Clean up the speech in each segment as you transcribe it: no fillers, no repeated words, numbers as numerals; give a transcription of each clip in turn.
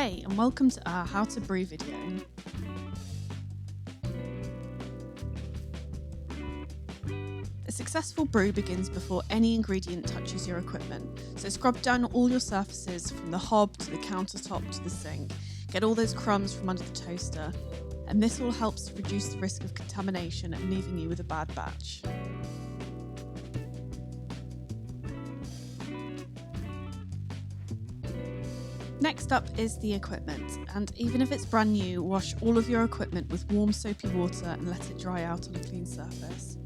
Hey, and welcome to our How to Brew video. A successful brew begins before any ingredient touches your equipment, so scrub down all your surfaces from the hob to the countertop to the sink. Get all those crumbs from under the toaster, and this all helps to reduce the risk of contamination and leaving you with a bad batch. Next up is the equipment, and even if it's brand new, wash all of your equipment with warm soapy water and let it dry out on a clean surface.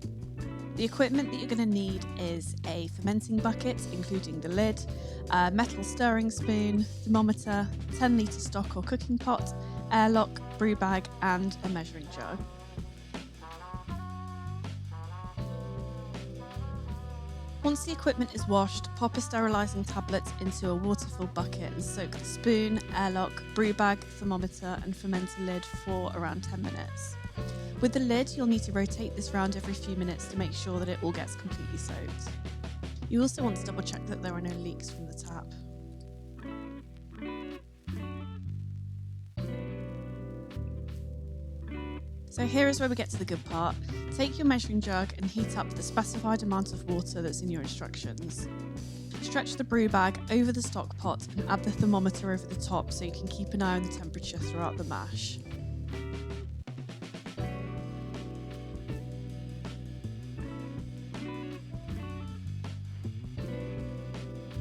The equipment that you're going to need is a fermenting bucket, including the lid, a metal stirring spoon, thermometer, 10 litre stock or cooking pot, airlock, brew bag and a measuring jug. Once the equipment is washed, pop a sterilising tablet into a water-filled bucket and soak the spoon, airlock, brew bag, thermometer and fermenter lid for around 10 minutes. With the lid, you'll need to rotate this round every few minutes to make sure that it all gets completely soaked. You also want to double check that there are no leaks from the tap. So here is where we get to the good part. Take your measuring jug and heat up the specified amount of water that's in your instructions. Stretch the brew bag over the stock pot and add the thermometer over the top so you can keep an eye on the temperature throughout the mash.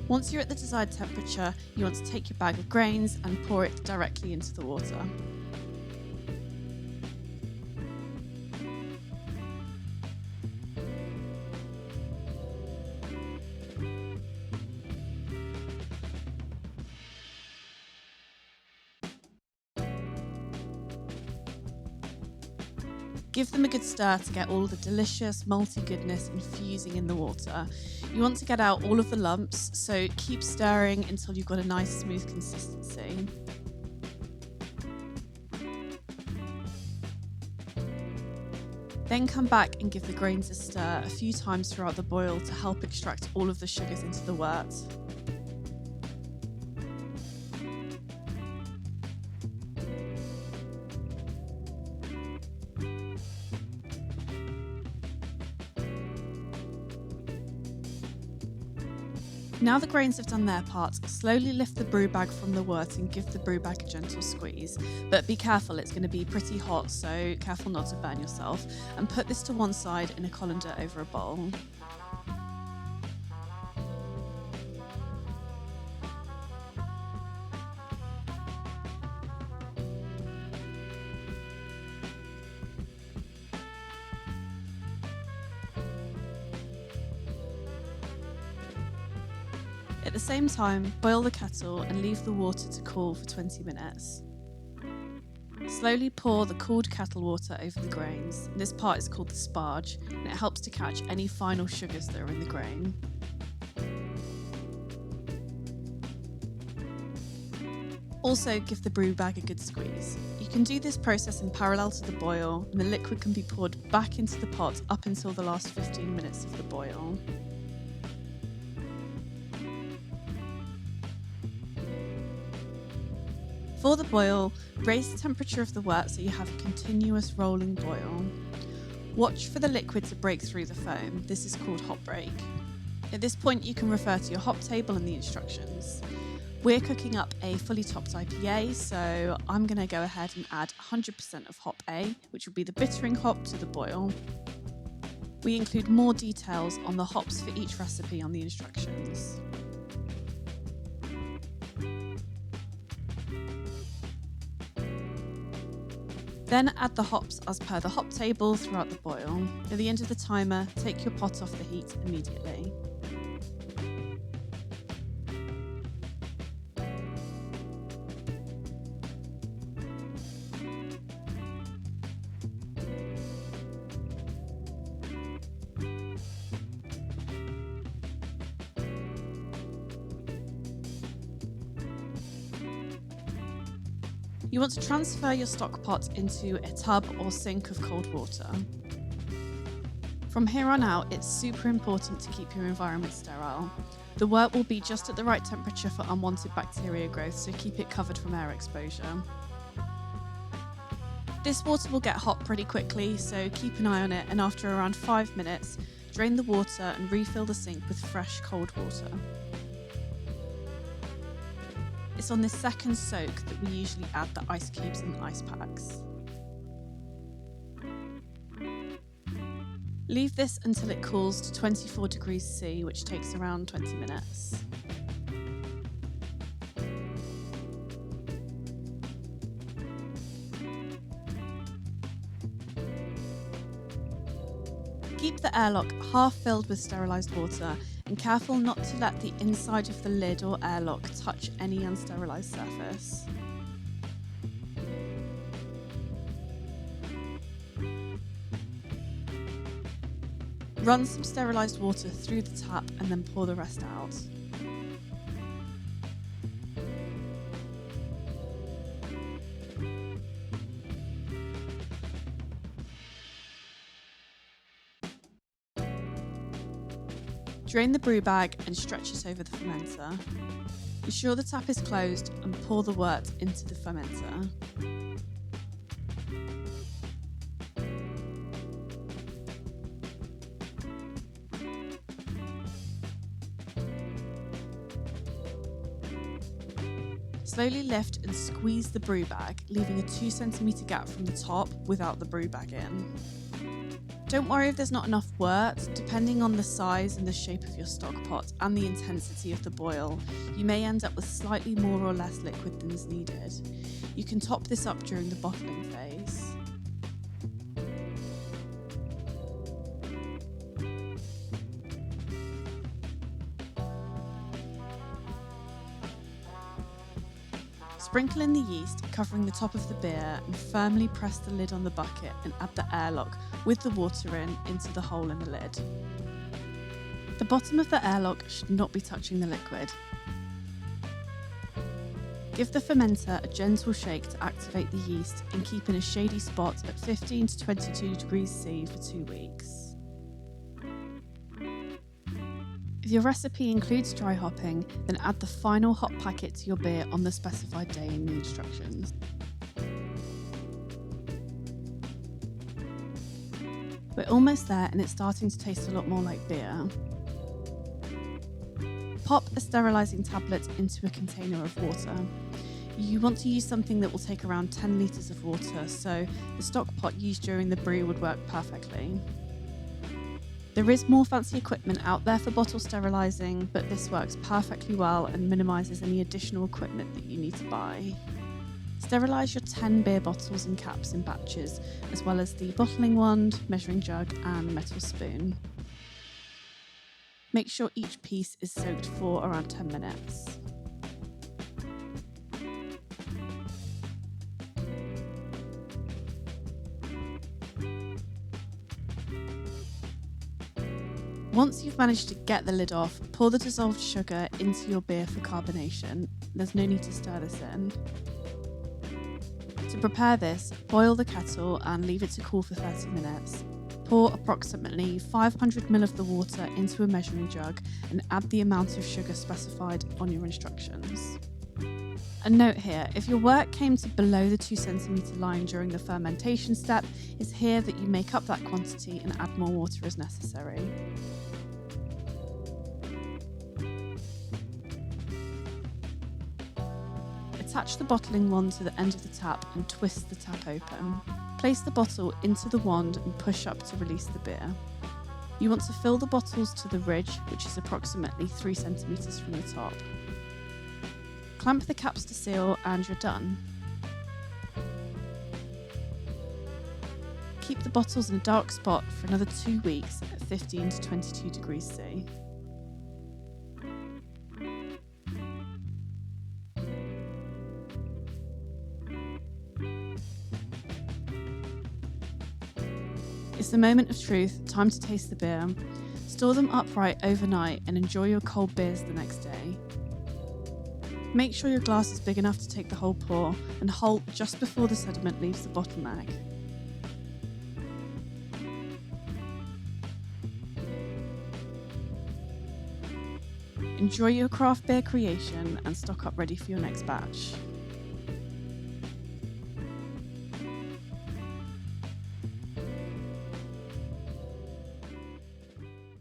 Once you're at the desired temperature, you want to take your bag of grains and pour it directly into the water. Give them a good stir to get all the delicious malty goodness infusing in the water. You want to get out all of the lumps, so keep stirring until you've got a nice smooth consistency. Then come back and give the grains a stir a few times throughout the boil to help extract all of the sugars into the wort. Now the grains have done their part, slowly lift the brew bag from the wort and give the brew bag a gentle squeeze. But be careful, it's going to be pretty hot, so careful not to burn yourself. And put this to one side in a colander over a bowl. At the same time, boil the kettle and leave the water to cool for 20 minutes. Slowly pour the cooled kettle water over the grains. This part is called the sparge, and it helps to catch any final sugars that are in the grain. Also, give the brew bag a good squeeze. You can do this process in parallel to the boil, and the liquid can be poured back into the pot up until the last 15 minutes of the boil. For the boil, raise the temperature of the wort so you have a continuous rolling boil. Watch for the liquid to break through the foam. This is called hop break. At this point, you can refer to your hop table and the instructions. We're cooking up a fully topped IPA, so I'm going to go ahead and add 100% of hop A, which will be the bittering hop, to the boil. We include more details on the hops for each recipe on the instructions. Then add the hops as per the hop table throughout the boil. At the end of the timer, take your pot off the heat immediately. You want to transfer your stock pot into a tub or sink of cold water. From here on out, it's super important to keep your environment sterile. The wort will be just at the right temperature for unwanted bacteria growth, so keep it covered from air exposure. This water will get hot pretty quickly, so keep an eye on it, and after around 5 minutes, drain the water and refill the sink with fresh cold water. It's on this second soak that we usually add the ice cubes and ice packs. Leave this until it cools to 24 degrees C, which takes around 20 minutes. Keep the airlock half filled with sterilised water and careful not to let the inside of the lid or airlock touch any unsterilised surface. Run some sterilised water through the tap and then pour the rest out. Drain the brew bag and stretch it over the fermenter. Ensure the tap is closed and pour the wort into the fermenter. Slowly lift and squeeze the brew bag, leaving a 2 cm gap from the top without the brew bag in. Don't worry if there's not enough wort. Depending on the size and the shape of your stock pot and the intensity of the boil, you may end up with slightly more or less liquid than is needed. You can top this up during the bottling phase. Sprinkle in the yeast, covering the top of the beer, and firmly press the lid on the bucket and add the airlock with the water into the hole in the lid. The bottom of the airlock should not be touching the liquid. Give the fermenter a gentle shake to activate the yeast and keep in a shady spot at 15 to 22 degrees C for 2 weeks. If your recipe includes dry hopping, then add the final hop packet to your beer on the specified day in the instructions. We're almost there and it's starting to taste a lot more like beer. Pop a sterilising tablet into a container of water. You want to use something that will take around 10 litres of water, so the stock pot used during the brew would work perfectly. There is more fancy equipment out there for bottle sterilising, but this works perfectly well and minimises any additional equipment that you need to buy. Sterilise your 10 beer bottles and caps in batches, as well as the bottling wand, measuring jug and metal spoon. Make sure each piece is soaked for around 10 minutes. Once you've managed to get the lid off, pour the dissolved sugar into your beer for carbonation. There's no need to stir this in. To prepare this, boil the kettle and leave it to cool for 30 minutes. Pour approximately 500 ml of the water into a measuring jug and add the amount of sugar specified on your instructions. A note here, if your wort came to below the 2 cm line during the fermentation step, it's here that you make up that quantity and add more water as necessary. Attach the bottling wand to the end of the tap and twist the tap open. Place the bottle into the wand and push up to release the beer. You want to fill the bottles to the ridge, which is approximately 3 cm from the top. Clamp the caps to seal and you're done. Keep the bottles in a dark spot for another 2 weeks at 15 to 22 degrees C. It's the moment of truth, time to taste the beer. Store them upright overnight and enjoy your cold beers the next day. Make sure your glass is big enough to take the whole pour and halt just before the sediment leaves the bottleneck. enjoy your craft beer creation and stock up ready for your next batch.